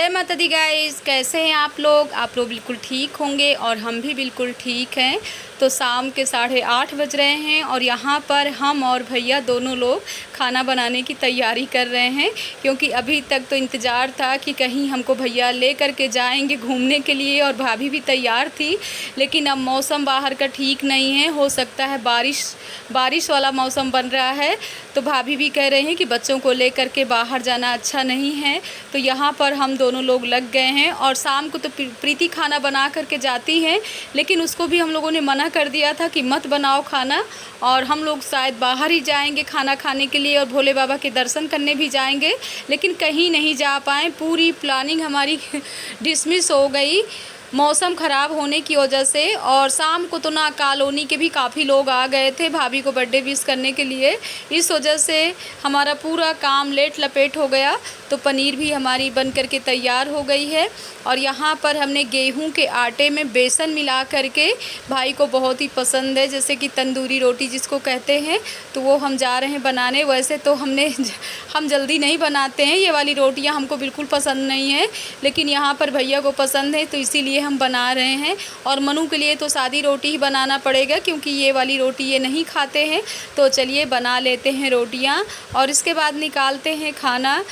जय माता दी गाइस, कैसे हैं आप लोग? आप लोग बिल्कुल ठीक होंगे और हम भी बिल्कुल ठीक हैं। तो शाम के 8:30 बज रहे हैं और यहाँ पर हम और भैया दोनों लोग खाना बनाने की तैयारी कर रहे हैं, क्योंकि अभी तक तो इंतज़ार था कि कहीं हमको भैया ले कर के जाएंगे घूमने के लिए, और भाभी भी तैयार थी। लेकिन अब मौसम बाहर का ठीक नहीं है, हो सकता है बारिश वाला मौसम बन रहा है। तो भाभी भी कह रहे हैं कि बच्चों को ले कर के बाहर जाना अच्छा नहीं है। तो यहाँ पर हम दोनों लोग लग गए हैं और शाम को तो प्रीति खाना बना करके जाती है, लेकिन उसको भी हम लोगों ने मना कर दिया था कि मत बनाओ खाना, और हम लोग शायद बाहर ही जाएंगे खाना खाने के लिए और भोले बाबा के दर्शन करने भी जाएंगे, लेकिन कहीं नहीं जा पाए। पूरी प्लानिंग हमारी डिसमिस हो गई मौसम ख़राब होने की वजह से। और शाम को तो ना कॉलोनी के भी काफ़ी लोग आ गए थे भाभी को बर्थडे विश करने के लिए, इस वजह से हमारा पूरा काम लेट लपेट हो गया। तो पनीर भी हमारी बन कर के तैयार हो गई है, और यहाँ पर हमने गेहूं के आटे में बेसन मिला करके, भाई को बहुत ही पसंद है जैसे कि तंदूरी रोटी जिसको कहते हैं, तो वो हम जा रहे हैं बनाने। वैसे तो हम जल्दी नहीं बनाते हैं, ये वाली रोटियाँ हमको बिल्कुल पसंद नहीं है, लेकिन यहाँ पर भैया को पसंद है तो इसीलिए हम बना रहे हैं। और मनु के लिए तो सादी रोटी ही बनाना पड़ेगा, क्योंकि ये वाली रोटी ये नहीं खाते हैं। तो चलिए बना लेते हैं रोटियां और इसके बाद निकालते हैं खाना।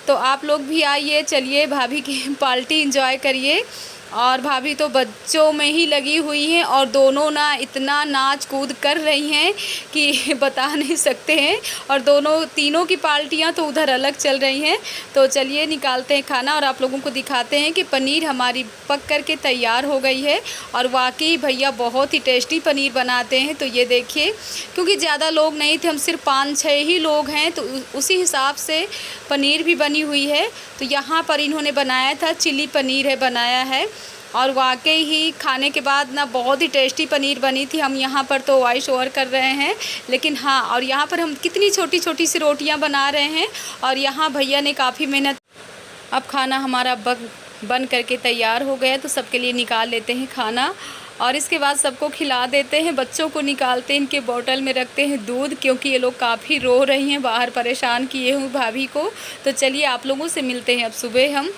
तो आप लोग भी आइए, चलिए भाभी की पार्टी एंजॉय करिए। और भाभी तो बच्चों में ही लगी हुई हैं और दोनों ना इतना नाच कूद कर रही हैं कि बता नहीं सकते हैं, और तीनों की पार्टियां तो उधर अलग चल रही हैं। तो चलिए निकालते हैं खाना और आप लोगों को दिखाते हैं कि पनीर हमारी पक कर के तैयार हो गई है। और वाकई भैया बहुत ही टेस्टी पनीर बनाते हैं। तो ये देखिए, क्योंकि ज़्यादा लोग नहीं थे, हम सिर्फ 5-6 ही लोग हैं, तो उसी हिसाब से पनीर भी बनी हुई है। तो यहाँ पर इन्होंने बनाया था, चिली पनीर है बनाया है, और वाकई ही खाने के बाद ना बहुत ही टेस्टी पनीर बनी थी। हम यहाँ पर तो वॉइस ओवर कर रहे हैं, लेकिन हाँ, और यहाँ पर हम कितनी छोटी छोटी सी रोटियाँ बना रहे हैं, और यहाँ भैया ने काफ़ी मेहनत। अब खाना हमारा बन करके तैयार हो गया, तो सबके लिए निकाल लेते हैं खाना और इसके बाद सबको खिला देते हैं। बच्चों को निकालते हैं, इनके बोतल में रखते हैं दूध, क्योंकि ये लोग काफ़ी रो रही हैं, बाहर परेशान किए हुए भाभी को। तो चलिए आप लोगों से मिलते हैं अब सुबह हम।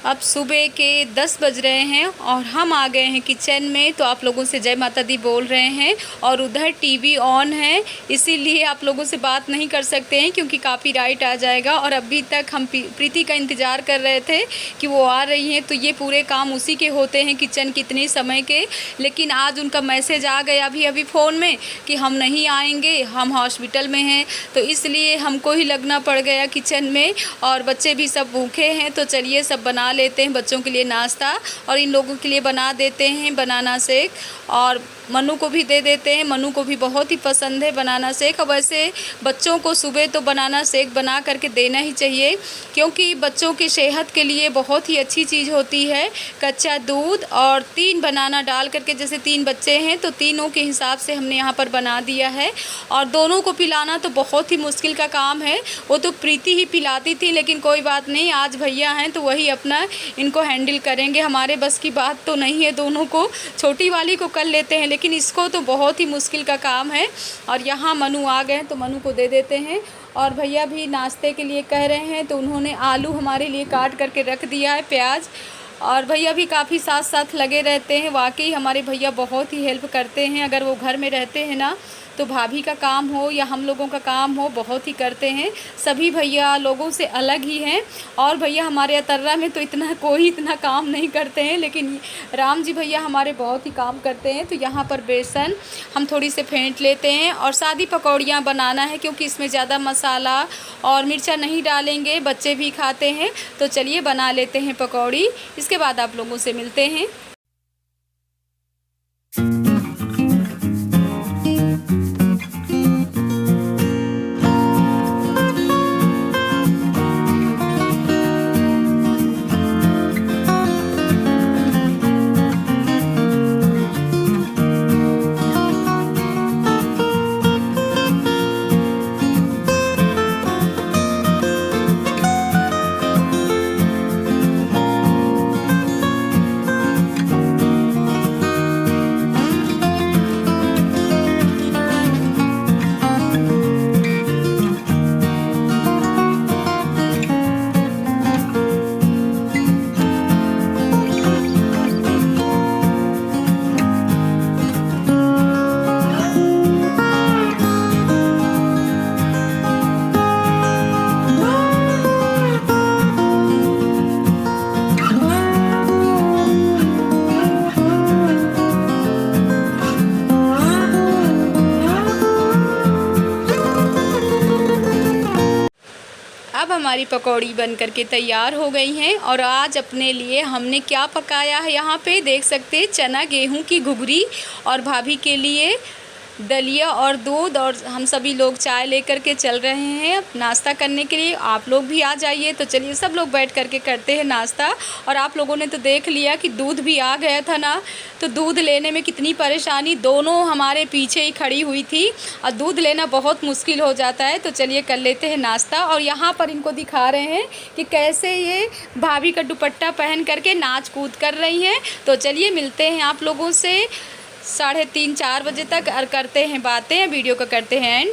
अब सुबह के 10 बज रहे हैं और हम आ गए हैं किचन में। तो आप लोगों से जय माता दी बोल रहे हैं, और उधर टीवी ऑन है, इसीलिए आप लोगों से बात नहीं कर सकते हैं क्योंकि कॉपीराइट आ जाएगा। और अभी तक हम प्रीति का इंतज़ार कर रहे थे कि वो आ रही हैं, तो ये पूरे काम उसी के होते हैं किचन कितने समय के। लेकिन आज उनका मैसेज आ गया अभी फ़ोन में कि हम नहीं आएंगे, हम हॉस्पिटल में हैं, तो इसलिए हमको ही लगना पड़ गया किचन में। और बच्चे भी सब भूखे हैं, तो चलिए सब बना लेते हैं बच्चों के लिए नाश्ता, और इन लोगों के लिए बना देते हैं बनाना शेक, और मनु को भी दे देते हैं। मनु को भी बहुत ही पसंद है बनाना शेक। और वैसे बच्चों को सुबह तो बनाना शेक बना करके देना ही चाहिए, क्योंकि बच्चों की सेहत के लिए बहुत ही अच्छी चीज़ होती है। कच्चा दूध और 3 बनाना डाल करके, जैसे 3 बच्चे हैं तो तीनों के हिसाब से हमने यहाँ पर बना दिया है। और दोनों को पिलाना तो बहुत ही मुश्किल का काम है, वो तो प्रीति ही पिलाती थी, लेकिन कोई बात नहीं, आज भैया हैं तो वही अपना इनको हैंडल करेंगे। हमारे बस की बात तो नहीं है, दोनों को, छोटी वाली को कर लेते हैं लेकिन इसको तो बहुत ही मुश्किल का काम है। और यहाँ मनु आ गए तो मनु को दे देते हैं। और भैया भी नाश्ते के लिए कह रहे हैं, तो उन्होंने आलू हमारे लिए काट करके रख दिया है, प्याज। और भैया भी काफ़ी साथ साथ लगे रहते हैं। वाकई हमारे भैया बहुत ही हेल्प करते हैं, अगर वो घर में रहते हैं ना, तो भाभी का काम हो या हम लोगों का काम हो, बहुत ही करते हैं। सभी भैया लोगों से अलग ही हैं। और भैया हमारे अतर्रा में तो इतना काम नहीं करते हैं, लेकिन राम जी भैया हमारे बहुत ही काम करते हैं। तो यहाँ पर बेसन हम थोड़ी से फेंट लेते हैं, और सादी पकौड़ियाँ बनाना है, क्योंकि इसमें ज़्यादा मसाला और मिर्चा नहीं डालेंगे, बच्चे भी खाते हैं। तो चलिए बना लेते हैं पकौड़ी, इसके बाद आप लोगों से मिलते हैं। अब हमारी पकौड़ी बन करके तैयार हो गई हैं। और आज अपने लिए हमने क्या पकाया है, यहाँ पे देख सकते हैं चना गेहूं की घुघरी, और भाभी के लिए दलिया और दूध, और हम सभी लोग चाय लेकर के चल रहे हैं नाश्ता करने के लिए। आप लोग भी आ जाइए। तो चलिए सब लोग बैठ करके करते हैं नाश्ता। और आप लोगों ने तो देख लिया कि दूध भी आ गया था ना, तो दूध लेने में कितनी परेशानी, दोनों हमारे पीछे ही खड़ी हुई थी और दूध लेना बहुत मुश्किल हो जाता है। तो चलिए कर लेते हैं नाश्ता। और यहाँ पर इनको दिखा रहे हैं कि कैसे ये भाभी का दुपट्टा पहन करके नाच कूद कर रही हैं। तो चलिए मिलते हैं आप लोगों से 3:30-4 बजे तक और करते हैं बातें, वीडियो को करते हैं एंड।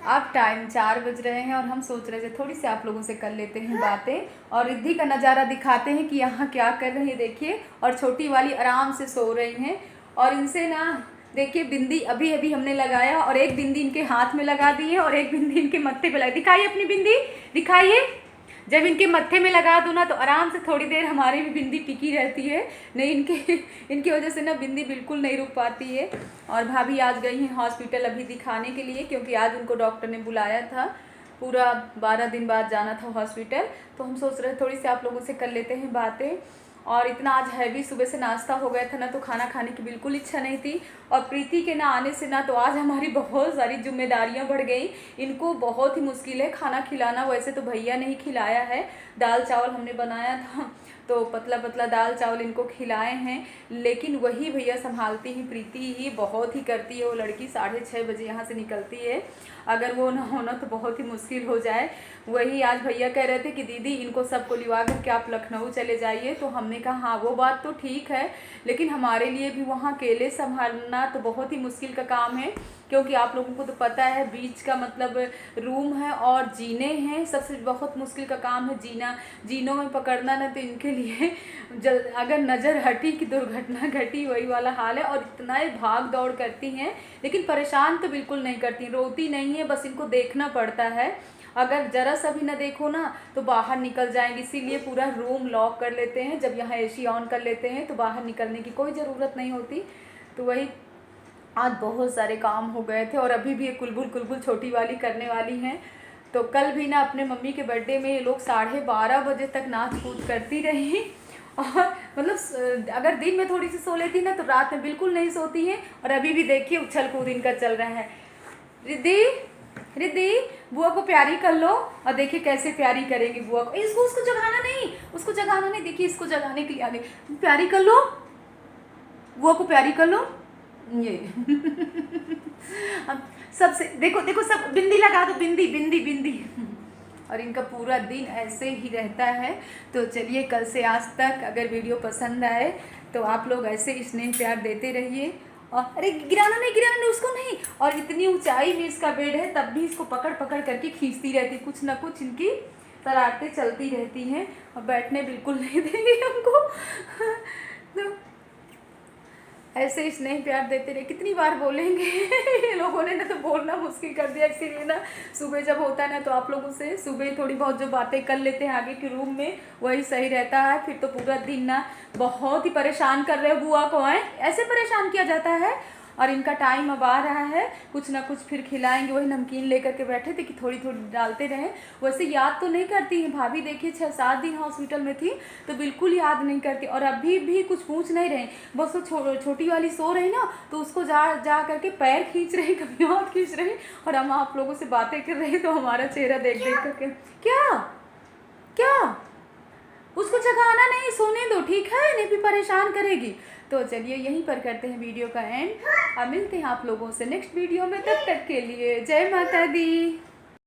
अब टाइम 4 बज रहे हैं और हम सोच रहे थे थोड़ी सी आप लोगों से कर लेते हैं बातें और रिद्धि का नज़ारा दिखाते हैं कि यहाँ क्या कर रही है। देखिए, और छोटी वाली आराम से सो रही हैं। और इनसे ना देखिए बिंदी अभी अभी हमने लगाया, और एक बिंदी इनके हाथ में लगा दी है और एक बिंदी इनके मत्थे पे लगा। दिखाइए अपनी बिंदी, दिखाइए। जब इनके मत्थे में लगा दूँ ना तो आराम से थोड़ी देर हमारी भी बिंदी टिकी रहती है, नहीं इनकी वजह से ना बिंदी बिल्कुल नहीं रुक पाती है। और भाभी आज गई हैं हॉस्पिटल अभी दिखाने के लिए, क्योंकि आज उनको डॉक्टर ने बुलाया था, पूरा 12 दिन बाद जाना था हॉस्पिटल। तो हम सोच रहे थोड़ी सी आप लोगों से कर लेते हैं बातें। और इतना आज हैवी सुबह से नाश्ता हो गया था ना, तो खाना खाने की बिल्कुल इच्छा नहीं थी। और प्रीति के ना आने से ना तो आज हमारी बहुत सारी जिम्मेदारियां बढ़ गई। इनको बहुत ही मुश्किल है खाना खिलाना। वैसे तो भैया ने ही खिलाया है, दाल चावल हमने बनाया था तो पतला पतला दाल चावल इनको खिलाए हैं, लेकिन वही भैया संभालती ही प्रीति ही बहुत ही करती है। वो लड़की 6:30 बजे यहाँ से निकलती है, अगर वो ना होना तो बहुत ही मुश्किल हो जाए। वही आज भैया कह रहे थे कि दीदी इनको सबको लिवा कर के आप लखनऊ चले जाइए। तो हमने कहा हाँ वो बात तो ठीक है, लेकिन हमारे लिए भी वहाँ अकेले संभालना तो बहुत ही मुश्किल का काम है, क्योंकि आप लोगों को तो पता है बीच का मतलब रूम है और जीने हैं, सबसे बहुत मुश्किल का काम है जीना। जीनों में पकड़ना ना तो इनके लिए अगर नज़र हटी कि दुर्घटना घटी वही वाला हाल है। और इतना ही भाग दौड़ करती हैं, लेकिन परेशान तो बिल्कुल नहीं करती, रोती नहीं है, बस इनको देखना पड़ता है। अगर ज़रा सा भी ना देखो ना तो बाहर निकल जाएंगे, इसीलिए पूरा रूम लॉक कर लेते हैं। जब यहाँ एसी ऑन कर लेते हैं तो बाहर निकलने की कोई ज़रूरत नहीं होती। तो वही आज बहुत सारे काम हो गए थे। और अभी भी ये कुलबुल छोटी वाली करने वाली हैं। तो कल भी ना अपने मम्मी के बर्थडे में ये लोग 12:30 बजे तक नाच कूद करती रही। और मतलब अगर दिन में थोड़ी सी सो लेती ना तो रात में बिल्कुल नहीं सोती हैं। और अभी भी देखिए उछल कूद इनका चल रहा है। रिद्धि रिद्धि बुआ को प्यारी कर लो, और देखिए कैसे प्यारी करेंगी बुआ को। उसको जगाना नहीं, उसको जगाना नहीं, देखिए इसको जगाने के लिए आगे प्यारी कर लो, बुआ को प्यारी कर लो। ये सबसे देखो देखो सब बिंदी लगा दो, बिंदी बिंदी बिंदी। और इनका पूरा दिन ऐसे ही रहता है। तो चलिए कल से आज तक अगर वीडियो पसंद आए तो आप लोग ऐसे स्नेह प्यार देते रहिए। और अरे गिराना नहीं उसको नहीं। और इतनी ऊंचाई में इसका बेड है तब भी इसको पकड़ पकड़ करके खींचती रहती, कुछ ना कुछ इनकी शरारतें चलती रहती हैं। और बैठने बिल्कुल नहीं देंगे हमको। तो ऐसे ही स्नेह प्यार देते रहे, कितनी बार बोलेंगे। ये लोगों ने ना तो बोलना मुश्किल कर दिया, इसीलिए ना सुबह जब होता है ना तो आप लोगों से सुबह थोड़ी बहुत जो बातें कर लेते हैं आगे के रूम में वही सही रहता है। फिर तो पूरा दिन ना बहुत ही परेशान कर रहे हो बुआ को, आए ऐसे परेशान किया जाता है। और इनका टाइम अब आ रहा है, कुछ ना कुछ फिर खिलाएंगे। वही नमकीन लेकर के बैठे थे कि थोड़ी थोड़ी डालते रहें। वैसे याद तो नहीं करती हैं भाभी, देखिए 6-7 दिन हॉस्पिटल में थी तो बिल्कुल याद नहीं करती। और अभी भी कुछ पूछ नहीं रहे, बस वो छोटी वाली सो रही ना तो उसको जा करके पैर खींच रही, कभी हाथ खींच रही। और हम आप लोगों से बातें कर रहे तो हमारा चेहरा देख देख करके क्या क्या उसको जगाना नहीं, सोने दो ठीक है, नहीं भी परेशान करेगी। तो चलिए यहीं पर करते हैं वीडियो का एंड। अब मिलते हैं आप लोगों से नेक्स्ट वीडियो में, तब तक के लिए जय माता दी।